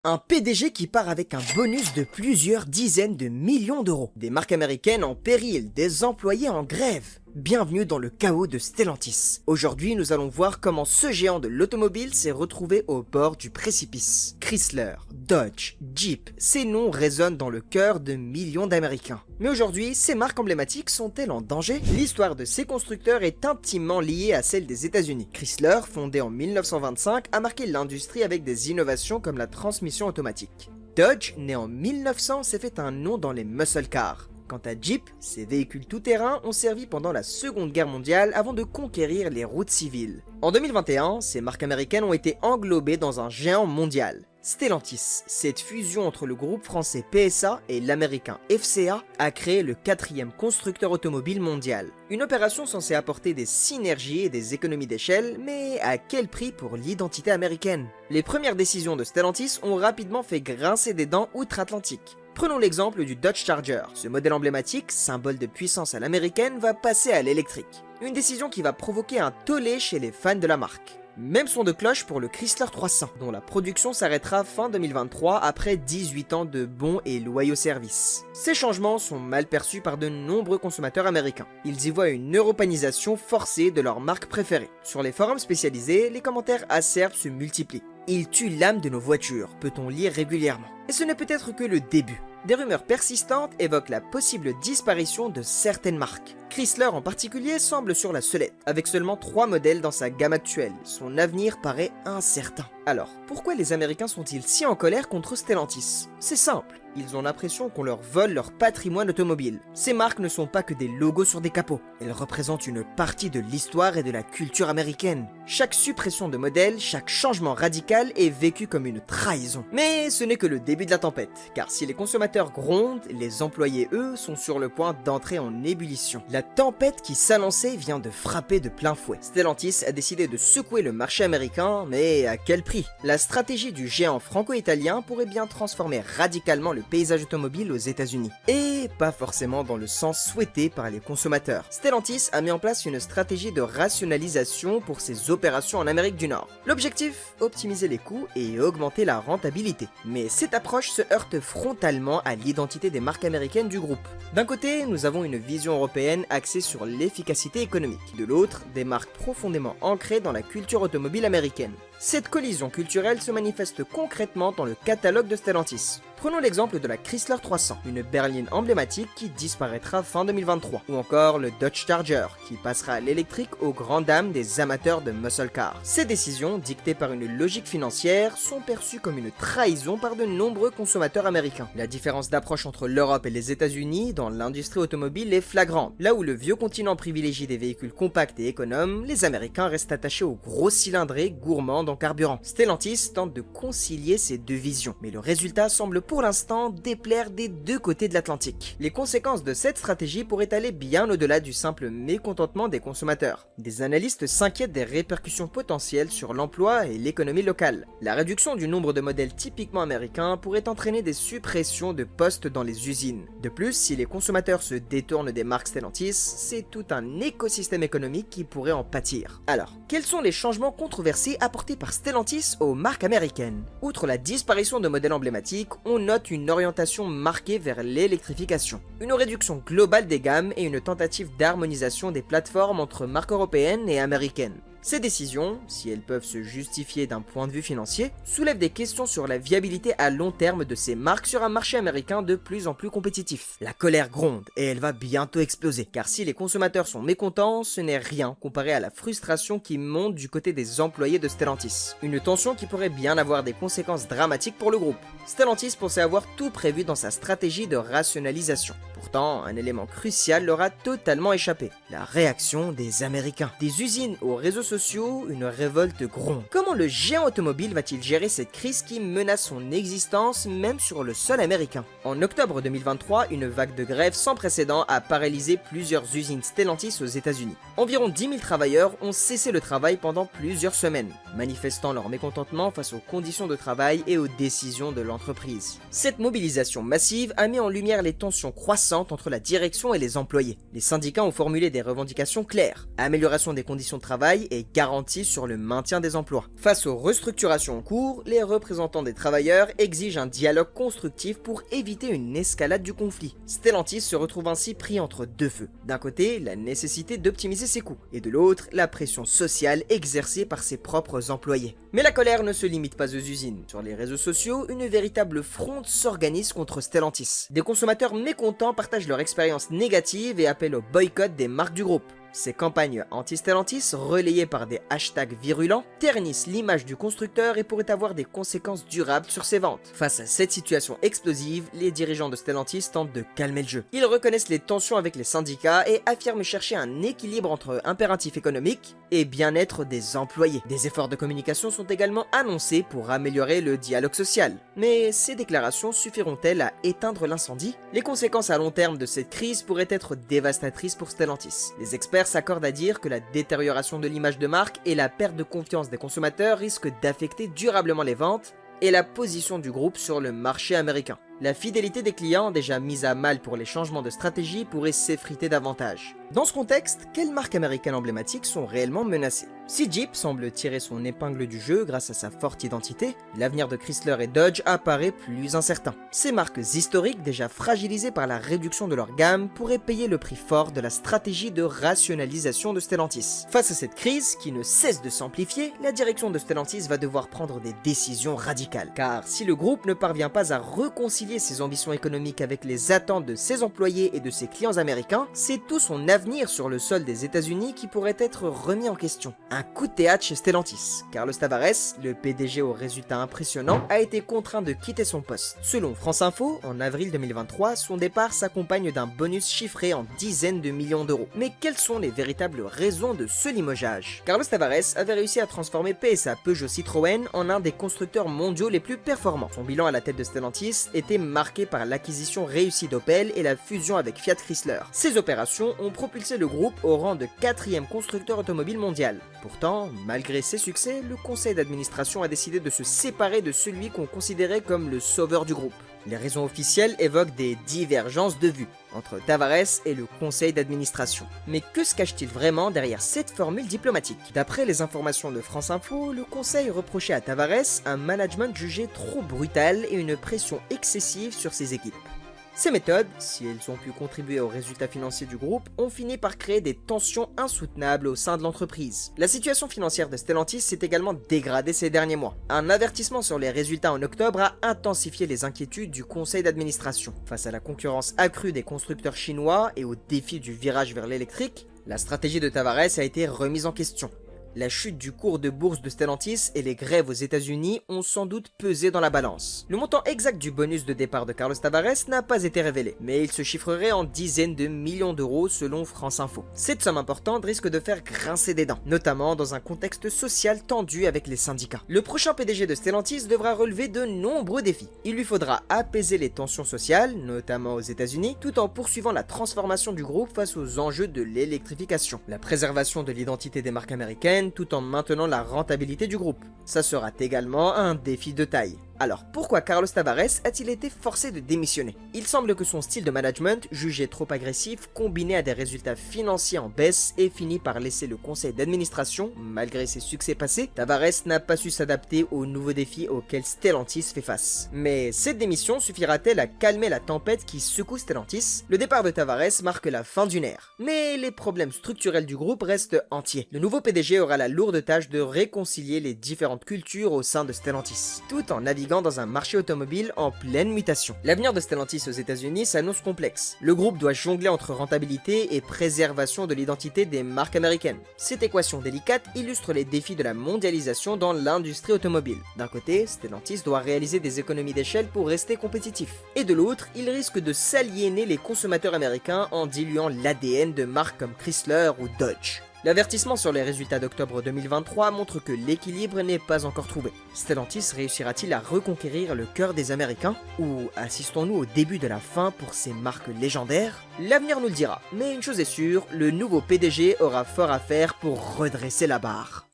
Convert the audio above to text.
Un PDG qui part avec un bonus de plusieurs dizaines de millions d'euros. Des marques américaines en péril, des employés en grève. Bienvenue dans le chaos de Stellantis. Aujourd'hui, nous allons voir comment ce géant de l'automobile s'est retrouvé au bord du précipice. Chrysler, Dodge, Jeep, ces noms résonnent dans le cœur de millions d'Américains. Mais aujourd'hui, ces marques emblématiques sont-elles en danger? L'histoire de ces constructeurs est intimement liée à celle des États-Unis. Chrysler, fondé en 1925, a marqué l'industrie avec des innovations comme la transmission automatique. Dodge, né en 1900, s'est fait un nom dans les muscle cars. Quant à Jeep, ces véhicules tout-terrain ont servi pendant la Seconde Guerre mondiale avant de conquérir les routes civiles. En 2021, ces marques américaines ont été englobées dans un géant mondial. Stellantis, cette fusion entre le groupe français PSA et l'américain FCA, a créé le 4e constructeur automobile mondial. Une opération censée apporter des synergies et des économies d'échelle, mais à quel prix pour l'identité américaine? Les premières décisions de Stellantis ont rapidement fait grincer des dents outre-Atlantique. Prenons l'exemple du Dodge Charger. Ce modèle emblématique, symbole de puissance à l'américaine, va passer à l'électrique. Une décision qui va provoquer un tollé chez les fans de la marque. Même son de cloche pour le Chrysler 300, dont la production s'arrêtera fin 2023 après 18 ans de bons et loyaux services. Ces changements sont mal perçus par de nombreux consommateurs américains. Ils y voient une europanisation forcée de leur marque préférée. Sur les forums spécialisés, les commentaires acerbes se multiplient. Il tue l'âme de nos voitures, peut-on lire régulièrement. Et ce n'est peut-être que le début. Des rumeurs persistantes évoquent la possible disparition de certaines marques. Chrysler en particulier semble sur la sellette. Avec seulement 3 modèles dans sa gamme actuelle, son avenir paraît incertain. Alors, pourquoi les Américains sont-ils si en colère contre Stellantis? C'est simple, ils ont l'impression qu'on leur vole leur patrimoine automobile. Ces marques ne sont pas que des logos sur des capots, elles représentent une partie de l'histoire et de la culture américaine. Chaque suppression de modèle, chaque changement radical est vécu comme une trahison. Mais ce n'est que le début de la tempête, car si les consommateurs grondent, les employés eux sont sur le point d'entrer en ébullition. La tempête qui s'annonçait vient de frapper de plein fouet. Stellantis a décidé de secouer le marché américain, mais à quel prix? La stratégie du géant franco-italien pourrait bien transformer radicalement le paysage automobile aux États-Unis. Et pas forcément dans le sens souhaité par les consommateurs. Stellantis a mis en place une stratégie de rationalisation pour ses opérations en Amérique du Nord. L'objectif, optimiser les coûts et augmenter la rentabilité. Mais cette approche se heurte frontalement à l'identité des marques américaines du groupe. D'un côté, nous avons une vision européenne axée sur l'efficacité économique. De l'autre, des marques profondément ancrées dans la culture automobile américaine. Cette collision culturelle se manifeste concrètement dans le catalogue de Stellantis. Prenons l'exemple de la Chrysler 300, une berline emblématique qui disparaîtra fin 2023, ou encore le Dodge Charger, qui passera à l'électrique aux grandes dames des amateurs de muscle cars. Ces décisions, dictées par une logique financière, sont perçues comme une trahison par de nombreux consommateurs américains. La différence d'approche entre l'Europe et les États-Unis dans l'industrie automobile est flagrante. Là où le vieux continent privilégie des véhicules compacts et économes, les Américains restent attachés aux gros cylindrés gourmands en carburant. Stellantis tente de concilier ces deux visions, mais le résultat semble pour l'instant déplaire des deux côtés de l'Atlantique. Les conséquences de cette stratégie pourraient aller bien au-delà du simple mécontentement des consommateurs. Des analystes s'inquiètent des répercussions potentielles sur l'emploi et l'économie locale. La réduction du nombre de modèles typiquement américains pourrait entraîner des suppressions de postes dans les usines. De plus, si les consommateurs se détournent des marques Stellantis, c'est tout un écosystème économique qui pourrait en pâtir. Alors, quels sont les changements controversés apportés par Stellantis aux marques américaines? Outre la disparition de modèles emblématiques, on note une orientation marquée vers l'électrification. Une réduction globale des gammes et une tentative d'harmonisation des plateformes entre marques européennes et américaines. Ces décisions, si elles peuvent se justifier d'un point de vue financier, soulèvent des questions sur la viabilité à long terme de ces marques sur un marché américain de plus en plus compétitif. La colère gronde et elle va bientôt exploser, car si les consommateurs sont mécontents, ce n'est rien comparé à la frustration qui monte du côté des employés de Stellantis. Une tension qui pourrait bien avoir des conséquences dramatiques pour le groupe. Stellantis pensait avoir tout prévu dans sa stratégie de rationalisation. Pourtant, un élément crucial leur a totalement échappé. La réaction des Américains. Des usines aux réseaux sociaux, une révolte gronde. Comment le géant automobile va-t-il gérer cette crise qui menace son existence même sur le sol américain? En octobre 2023, une vague de grève sans précédent a paralysé plusieurs usines Stellantis aux États-Unis. Environ 10 000 travailleurs ont cessé le travail pendant plusieurs semaines, manifestant leur mécontentement face aux conditions de travail et aux décisions de l'entreprise. Cette mobilisation massive a mis en lumière les tensions croissantes croissante entre la direction et les employés. Les syndicats ont formulé des revendications claires, amélioration des conditions de travail et garantie sur le maintien des emplois. Face aux restructurations en cours, les représentants des travailleurs exigent un dialogue constructif pour éviter une escalade du conflit. Stellantis se retrouve ainsi pris entre deux feux. D'un côté, la nécessité d'optimiser ses coûts, et de l'autre, la pression sociale exercée par ses propres employés. Mais la colère ne se limite pas aux usines. Sur les réseaux sociaux, une véritable fronde s'organise contre Stellantis. Des consommateurs mécontents partagent leur expérience négative et appellent au boycott des marques du groupe. Ces campagnes anti-Stellantis, relayées par des hashtags virulents, ternissent l'image du constructeur et pourraient avoir des conséquences durables sur ses ventes. Face à cette situation explosive, les dirigeants de Stellantis tentent de calmer le jeu. Ils reconnaissent les tensions avec les syndicats et affirment chercher un équilibre entre impératifs économiques et bien-être des employés. Des efforts de communication sont également annoncés pour améliorer le dialogue social. Mais ces déclarations suffiront-elles à éteindre l'incendie? Les conséquences à long terme de cette crise pourraient être dévastatrices pour Stellantis. Les experts s'accordent à dire que la détérioration de l'image de marque et la perte de confiance des consommateurs risquent d'affecter durablement les ventes et la position du groupe sur le marché américain. La fidélité des clients, déjà mise à mal pour les changements de stratégie, pourrait s'effriter davantage. Dans ce contexte, quelles marques américaines emblématiques sont réellement menacées? Si Jeep semble tirer son épingle du jeu grâce à sa forte identité, l'avenir de Chrysler et Dodge apparaît plus incertain. Ces marques historiques, déjà fragilisées par la réduction de leur gamme, pourraient payer le prix fort de la stratégie de rationalisation de Stellantis. Face à cette crise, qui ne cesse de s'amplifier, la direction de Stellantis va devoir prendre des décisions radicales. Car si le groupe ne parvient pas à réconcilier ses ambitions économiques avec les attentes de ses employés et de ses clients américains, c'est tout son avenir sur le sol des États-Unis qui pourrait être remis en question. Un coup de théâtre chez Stellantis. Carlos Tavares, le PDG aux résultats impressionnants, a été contraint de quitter son poste. Selon France Info, en avril 2023, son départ s'accompagne d'un bonus chiffré en dizaines de millions d'euros. Mais quelles sont les véritables raisons de ce limogeage? Carlos Tavares avait réussi à transformer PSA Peugeot Citroën en un des constructeurs mondiaux les plus performants. Son bilan à la tête de Stellantis était marqué par l'acquisition réussie d'Opel et la fusion avec Fiat Chrysler. Ces opérations ont propulsé le groupe au rang de 4e constructeur automobile mondial. Pourtant, malgré ces succès, le conseil d'administration a décidé de se séparer de celui qu'on considérait comme le sauveur du groupe. Les raisons officielles évoquent des divergences de vues entre Tavares et le conseil d'administration. Mais que se cache-t-il vraiment derrière cette formule diplomatique? D'après les informations de France Info, le conseil reprochait à Tavares un management jugé trop brutal et une pression excessive sur ses équipes. Ces méthodes, si elles ont pu contribuer aux résultats financiers du groupe, ont fini par créer des tensions insoutenables au sein de l'entreprise. La situation financière de Stellantis s'est également dégradée ces derniers mois. Un avertissement sur les résultats en octobre a intensifié les inquiétudes du conseil d'administration. Face à la concurrence accrue des constructeurs chinois et au défi du virage vers l'électrique, la stratégie de Tavares a été remise en question. La chute du cours de bourse de Stellantis et les grèves aux États-Unis ont sans doute pesé dans la balance. Le montant exact du bonus de départ de Carlos Tavares n'a pas été révélé, mais il se chiffrerait en dizaines de millions d'euros selon France Info. Cette somme importante risque de faire grincer des dents, notamment dans un contexte social tendu avec les syndicats. Le prochain PDG de Stellantis devra relever de nombreux défis. Il lui faudra apaiser les tensions sociales, notamment aux États-Unis, tout en poursuivant la transformation du groupe face aux enjeux de l'électrification, la préservation de l'identité des marques américaines, tout en maintenant la rentabilité du groupe. Ça sera également un défi de taille. Alors pourquoi Carlos Tavares a-t-il été forcé de démissionner? Il semble que son style de management, jugé trop agressif, combiné à des résultats financiers en baisse, ait fini par laisser le conseil d'administration, malgré ses succès passés. Tavares n'a pas su s'adapter aux nouveaux défis auxquels Stellantis fait face. Mais cette démission suffira-t-elle à calmer la tempête qui secoue Stellantis? Le départ de Tavares marque la fin d'une ère. Mais les problèmes structurels du groupe restent entiers. Le nouveau PDG aura la lourde tâche de réconcilier les différentes cultures au sein de Stellantis, tout en naviguant dans un marché automobile en pleine mutation. L'avenir de Stellantis aux États-Unis s'annonce complexe. Le groupe doit jongler entre rentabilité et préservation de l'identité des marques américaines. Cette équation délicate illustre les défis de la mondialisation dans l'industrie automobile. D'un côté, Stellantis doit réaliser des économies d'échelle pour rester compétitif. Et de l'autre, il risque de s'aliéner les consommateurs américains en diluant l'ADN de marques comme Chrysler ou Dodge. L'avertissement sur les résultats d'octobre 2023 montre que l'équilibre n'est pas encore trouvé. Stellantis réussira-t-il à reconquérir le cœur des Américains? Ou assistons-nous au début de la fin pour ces marques légendaires? L'avenir nous le dira, mais une chose est sûre, le nouveau PDG aura fort à faire pour redresser la barre.